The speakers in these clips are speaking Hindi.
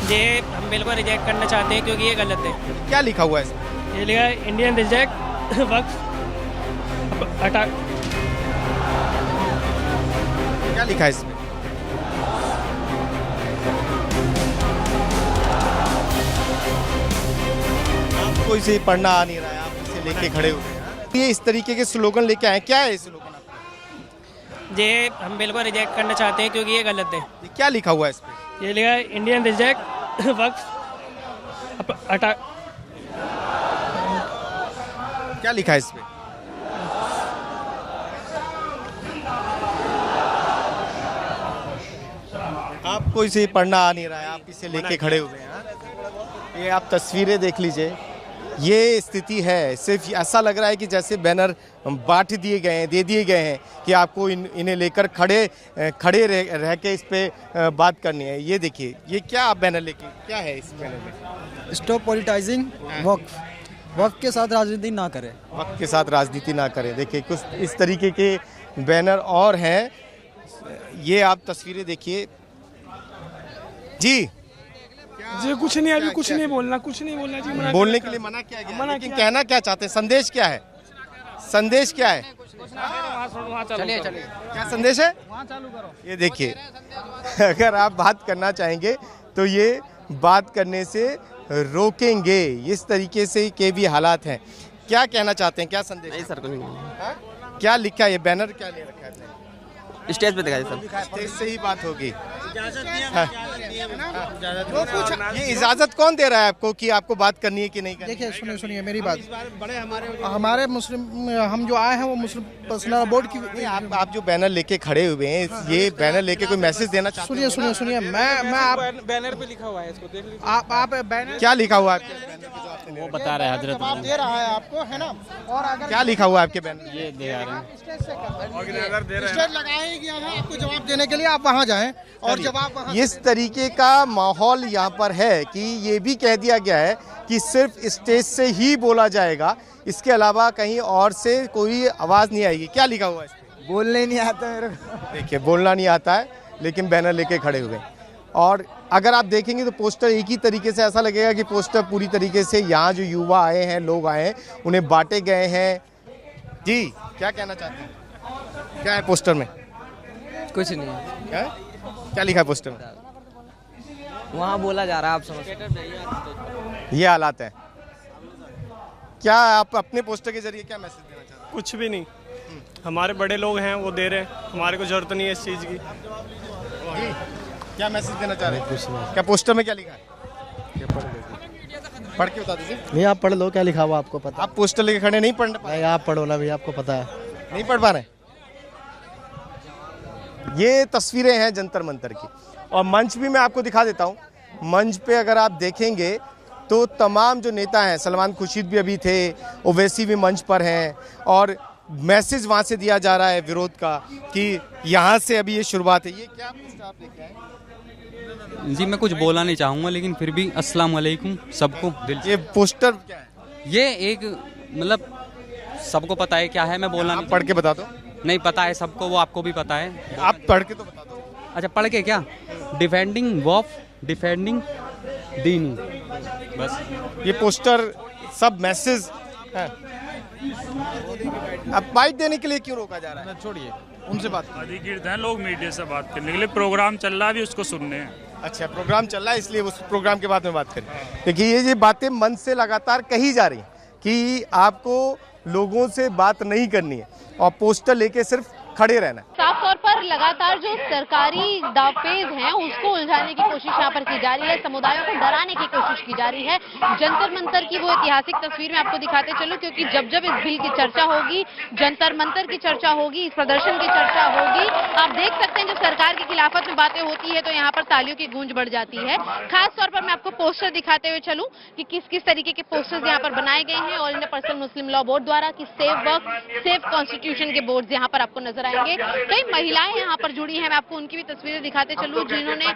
ये हम बिल को रिजेक्ट करना चाहते हैं क्योंकि ये गलत है। क्या लिखा हुआ है इसमें? ये लिखा है इंडियन रिजेक्ट वक्फ हटा। क्या लिखा है इसमें? आपको इसे पढ़ना आ नहीं रहा है, आप इसे लेके खड़े हुए हैं। ये इस तरीके के स्लोगन लेके आए, क्या है ये स्लोगन आपका? ये हम बिल को रिजेक्ट करना चाहते हैं क्योंकि ये गलत है। ये क्या लिखा हुआ है इसमें? ये लिखा है इंडियन रिजेक्ट वक्फ हटा। क्या लिखा है इसमें? आपको इसे पढ़ना आ नहीं रहा है, आप इसे लेके खड़े हुए हैं। ये आप तस्वीरें देख लीजिए, ये स्थिति है। सिर्फ ऐसा लग रहा है कि जैसे बैनर बांट दिए गए हैं, दे दिए गए हैं कि आपको इन्हें लेकर खड़े रह के इस पे बात करनी है। ये देखिए, ये क्या आप बैनर लेके, क्या है इस बैनर में? स्टॉप पॉलिटाइजिंग वक्फ, वक्फ के साथ राजनीति ना करें। वक्त के साथ राजनीति ना करें। देखिए कुछ इस तरीके के बैनर और हैं। ये आप तस्वीरें देखिए जी। जी कुछ नहीं, अभी कुछ नहीं बोलना, कुछ नहीं बोलना जी। मना बोलने के लिए मना किया गया, मना लेकिन किया। कहना क्या चाहते हैं? संदेश क्या है? संदेश क्या है? चलिए चलिए क्या संदेश है? ये देखिए, अगर आप बात करना चाहेंगे तो ये बात करने से रोकेंगे। इस तरीके से के भी हालात हैं। क्या कहना चाहते हैं? क्या संदेश? नहीं सर, कुछ नहीं। हाँ? क्या लिखा है? ये बैनर क्या ले रखा है? स्टेज पे दिखाई सर। स्टेज से ही बात होगी। ये इजाजत कौन दे रहा है आपको कि आपको बात करनी है कि नहीं करनी? देखिए सुनिए मेरी बात। हमारे मुस्लिम, हम जो आए हैं वो मुस्लिम पर्सनल बोर्ड की। आप जो बैनर लेके खड़े हुए हैं, ये बैनर लेके कोई मैसेज देना चाहते हैं? सुनिए मैं आप बैनर पे लिखा हुआ है, इसको देख लीजिए। आप बैनर क्या लिखा हुआ है आपके बैनर पे जो आपने वो बता रहे हैं हजरत। जवाब दे रहा है आपको, है ना? और अगर क्या लिखा हुआ है आपके बैनर? ये दे रहे हैं। स्टेज से स्टेज लगाया गया है आपको जवाब देने के लिए, आप वहाँ जाएं और जवाब वहाँ इस तरीके का माहौल यहाँ पर है कि ये भी कह दिया गया है कि सिर्फ स्टेज से ही बोला जाएगा, इसके अलावा कहीं और से कोई आवाज़ नहीं आएगी। क्या लिखा हुआ है इसमें? बोलने नहीं आता मेरे को। देखिए, बोलना नहीं आता है लेकिन बैनर लेके खड़े हुए हैं। और अगर आप देखेंगे तो पोस्टर एक ही तरीके से, ऐसा लगेगा कि पोस्टर पूरी तरीके से यहाँ जो युवा आए हैं, लोग आए हैं, उन्हें बांटे गए हैं। जी, क्या कहना चाहते हैं? क्या है पोस्टर में? कुछ नहीं, क्या लिखा है पोस्टर में? वहाँ बोला जा रहा है, आप समझ। ये हालात हैं। क्या आप अपने पोस्टर के जरिए क्या मैसेज देना चाहते कुछ भी नहीं, हमारे बड़े लोग हैं वो दे रहे हैं, हमारे को जरूरत नहीं है इस चीज़ की। हैं? क्या मैसेज देना चाह रहे हैं? कुछ नहीं। क्या पोस्टर में क्या लिखा है? पढ़ के बता दीजिए। नहीं आप पढ़ लो, क्या लिखा हुआ आपको पता? आप पोस्टर लेके खड़े नहीं पढ़ पा नहीं आप पढ़ो ना भैया, आपको पता है। नहीं पढ़ पा रहे? ये तस्वीरें हैं जंतर मंतर की, और मंच भी मैं आपको दिखा देता हूँ। मंच पे अगर आप देखेंगे तो तमाम जो नेता हैं, सलमान खुर्शीद भी अभी थे, ओवैसी भी मंच पर हैं, और मैसेज वहाँ से दिया जा रहा है विरोध का कि यहाँ से अभी ये शुरुआत है। ये क्या पोस्टर आप देख रहे हैं? जी मैं कुछ बोलना नहीं चाहूँगा, लेकिन फिर भी अस्सलाम वालेकुम सबको दिल से। ये पोस्टर क्या है? ये एक मतलब सबको पता है क्या है, मैं बोलना आप नहीं, पढ़ के बता दो। नहीं पता है सबको, वो आपको भी पता है। आप पढ़ के तो बता दो। अच्छा पढ़ के क्या? डिफेंडिंग वॉफ, डिफेंडिंग दीनी, बस। ये पोस्टर सब मैसेज है। अब बाइट देने के लिए क्यों रोका जा रहा है? छोड़िए, उनसे बात करिए। अधिकृत हैं लोग मीडिया से बात करने के लिए, प्रोग्राम चल रहा है अभी, उसको सुनने हैं। अच्छा, प्रोग्राम चल रहा है इसलिए उस प्रोग्राम के बाद में बात करें। देखिए, ये बातें मन से लगातार कही जा रही हैं कि आपको लोगों से बात नहीं करनी है और पोस्टर लेके सिर्फ खड़े रहना है। साफ तौर पर लगातार जो सरकारी दावपेज हैं उसको उलझाने की कोशिश यहाँ पर की जा रही है, समुदायों को डराने की कोशिश की जा रही है। जंतर मंतर की वो ऐतिहासिक तस्वीर में आपको दिखाते चलूं, क्योंकि जब जब इस बिल की चर्चा होगी, जंतर मंतर की चर्चा होगी, इस प्रदर्शन की चर्चा होगी, आप देख सकते हैं जब सरकार की खिलाफत में बातें होती है तो यहाँ पर तालियों की गूंज बढ़ जाती है। खास तौर पर मैं आपको पोस्टर दिखाते हुए चलूं कि किस किस तरीके के पोस्टर्स यहाँ पर बनाए गए हैं ऑल इंडिया पर्सनल मुस्लिम लॉ बोर्ड द्वारा, कि सेव वक्फ, सेव कॉन्स्टिट्यूशन के बोर्ड यहाँ पर आपको नजर आएंगे। कई महिलाएं यहाँ पर जुड़ी हैं, मैं आपको उनकी भी तस्वीरें दिखाते चलूं, जिन्होंने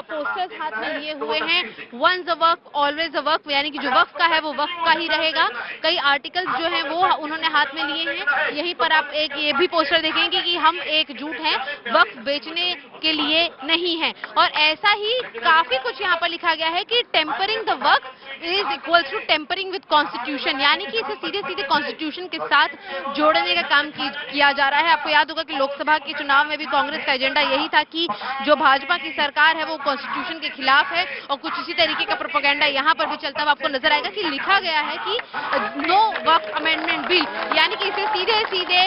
पोस्टर्स हाथ में लिए हुए हैं। Once a Waqf always a वक्फ, यानी कि जो वक्फ का है वो वक्फ का ही रहेगा। कई आर्टिकल्स जो हैं वो उन्होंने हाथ में लिए हैं। यहीं पर आप एक ये भी पोस्टर देखेंगे कि हम एकजुट हैं, वक्फ बेचने के लिए नहीं है। और ऐसा ही काफी कुछ यहाँ पर लिखा गया है कि tampering the Waqf is equal to tampering with constitution, यानी कि इसे सीधे सीधे कॉन्स्टिट्यूशन के साथ जोड़ने का काम किया जा रहा है। आपको याद होगा कि लोकसभा के चुनाव में भी कांग्रेस का एजेंडा यही था कि जो भाजपा की सरकार है वो कॉन्स्टिट्यूशन के खिलाफ है, और कुछ इसी तरीके का प्रोपेगेंडा यहाँ पर भी चलता हुआ आपको नजर आएगा कि लिखा गया है कि नो वक्फ अमेंडमेंट बिल, यानी कि इसे सीधे सीधे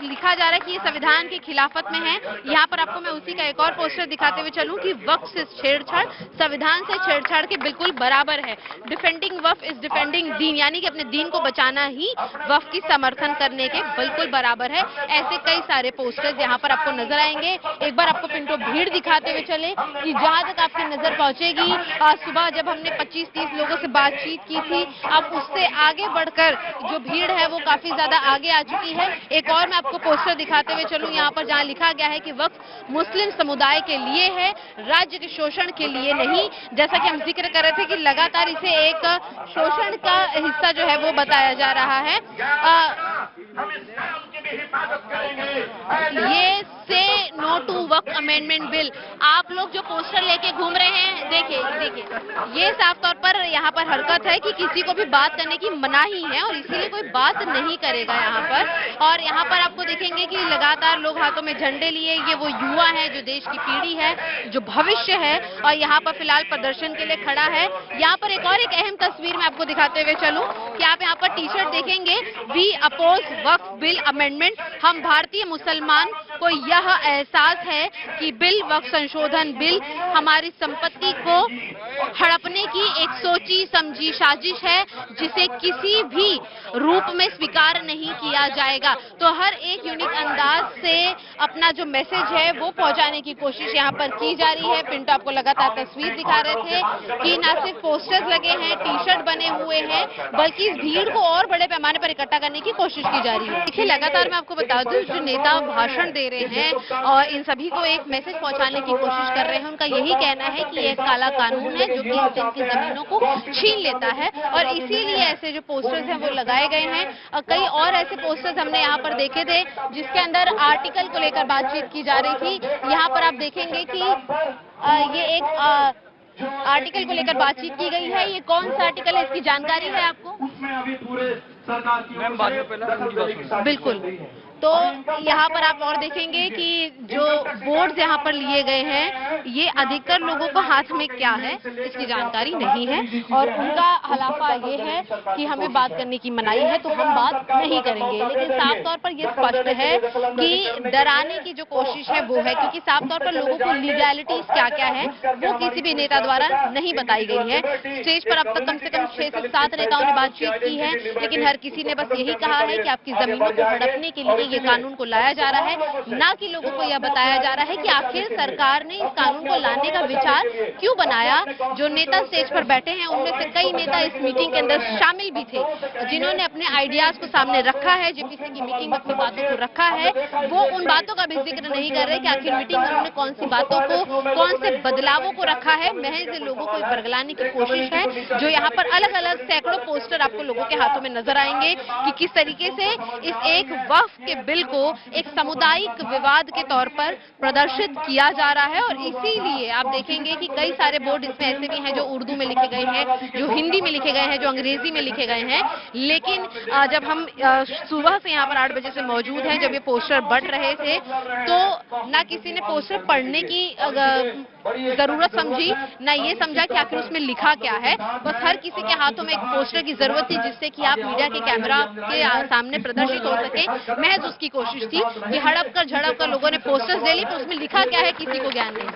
लिखा जा रहा है कि ये संविधान की खिलाफत में है। यहाँ पर आपको मैं उसी का एक और पोस्टर दिखाते हुए चलूं कि वक्फ से छेड़छाड़ संविधान से छेड़छाड़ के बिल्कुल बराबर है। डिफेंडिंग वक्फ इज डिफेंडिंग दीन, यानी कि अपने दीन को बचाना ही वक्फ की समर्थन करने के बिल्कुल बराबर है। ऐसे कई सारे पोस्टर्स यहाँ पर आपको नजर आएंगे। एक बार आपको पिंटो भीड़ दिखाते हुए चले कि जहां तक आपकी नजर पहुंचेगी, आज सुबह जब हमने 25-30 लोगों से बातचीत की थी, अब उससे आगे बढ़कर जो भीड़ है वो काफी ज्यादा आगे आ चुकी है। एक और मैं आपको पोस्टर दिखाते हुए चलूं यहाँ पर, जहां लिखा गया है कि वक्फ मुस्लिम समुदाय के लिए है, राज्य के शोषण के लिए नहीं। जैसा कि हम जिक्र कर रहे थे कि लगातार इसे एक शोषण का हिस्सा जो है वो बताया जा रहा है। ये say no to Waqf amendment bill, आप लोग जो पोस्टर लेके घूम रहे हैं, देखिए ये साफ तौर पर यहाँ पर हरकत है कि किसी को भी बात करने की मनाही है और इसीलिए कोई बात नहीं करेगा यहाँ पर। और यहाँ पर आपको देखेंगे कि लगातार लोग हाथों में झंडे लिए, ये वो युवा है जो देश की पीढ़ी है, जो भविष्य है, और यहाँ पर फिलहाल प्रदर्शन के लिए खड़ा है। यहाँ पर एक और एक अहम तस्वीर मैं आपको दिखाते हुए चलूं कि आप यहाँ पर टी शर्ट देखेंगे, we oppose Waqf bill amendment. हम भारतीय मुसलमान को यह एहसास है कि बिल वक्फ संशोधन बिल हमारी संपत्ति को हड़पने की एक सोची समझी साजिश है, जिसे किसी भी रूप में स्वीकार नहीं किया जाएगा। तो हर एक यूनिक अंदाज से अपना जो मैसेज है वो पहुंचाने की कोशिश यहाँ पर की जा रही है। पिंटो आपको लगातार तस्वीर दिखा रहे थे कि न सिर्फ पोस्टर्स लगे हैं, टी शर्ट बने हुए हैं, बल्कि इस भीड़ को और बड़े पैमाने पर इकट्ठा करने की कोशिश की जा रही है। देखिए लगातार मैं आपको बता दूं, जो नेता भाषण दे रहे हैं और इन सभी को एक मैसेज पहुंचाने की कोशिश कर रहे हैं, उनका यही कहना है कि एक काला कानून है जो कि इनकी जमीनों को छीन लेता है, और इसीलिए ऐसे जो पोस्टर्स हैं वो लगाए गए हैं। और कई और ऐसे पोस्टर्स हमने यहाँ पर देखे थे जिसके अंदर आर्टिकल को लेकर बातचीत की जा रही थी। यहाँ पर आप देखेंगे कि ये एक आर्टिकल को लेकर बातचीत की गई है। ये कौन सा आर्टिकल है, इसकी जानकारी है आपको? बिल्कुल। तो यहाँ पर आप और देखेंगे कि जो बोर्ड्स यहाँ पर लिए गए हैं, ये अधिकतर लोगों को हाथ में क्या है इसकी जानकारी नहीं है, और उनका हलाफा ये है कि हमें बात करने की मनाही है तो हम बात नहीं करेंगे। लेकिन साफ तौर पर यह स्पष्ट है कि डराने की जो कोशिश है वो है, क्योंकि साफ तौर पर लोगों को लीगैलिटीज क्या क्या है वो किसी भी नेता द्वारा नहीं बताई गई है। स्टेज पर अब तक कम से कम 6 से 7 नेताओं ने बातचीत की है, लेकिन हर किसी ने बस यही कहा है कि आपकी जमीनों को हड़पने के लिए ये कानून को लाया जा रहा है, ना कि लोगों को यह बताया जा रहा है कि आखिर सरकार ने इस कानून को लाने का विचार क्यों बनाया। जो नेता स्टेज पर बैठे हैं उनमें से कई नेता इस मीटिंग के अंदर शामिल भी थे, जिन्होंने अपने आइडियाज को सामने रखा है। जेपीसी की मीटिंग में अपनी बातों को रखा है, वो उन बातों का भी जिक्र नहीं कर रहे कि आखिर मीटिंग में उन्होंने कौन सी बातों को, कौन से बदलावों को रखा है। महज लोगों को बरगलाने की कोशिश है। जो यहाँ पर अलग अलग सैकड़ों पोस्टर आपको लोगों के हाथों में नजर आएंगे कि किस तरीके से इस एक वक्फ के बिल को एक सामुदायिक विवाद के तौर पर प्रदर्शित किया जा रहा है। और इसीलिए आप देखेंगे कि कई सारे बोर्ड इसमें ऐसे भी हैं जो उर्दू में लिखे गए हैं, जो हिंदी में लिखे गए हैं, जो अंग्रेजी में लिखे गए हैं। लेकिन जब हम सुबह से यहाँ पर 8 बजे से मौजूद हैं, जब ये पोस्टर बढ़ रहे थे, तो ना किसी ने पोस्टर पढ़ने की जरूरत समझी, ना ये समझा कि आखिर उसमें लिखा क्या है। बस हर किसी के हाथों में एक पोस्टर की जरूरत थी जिससे कि आप मीडिया के कैमरा के सामने प्रदर्शित हो सके। महज उसकी कोशिश थी कि हड़प कर झड़प कर लोगों ने पोस्टर्स ले ली, पर उसमें लिखा क्या है किसी को ज्ञान नहीं।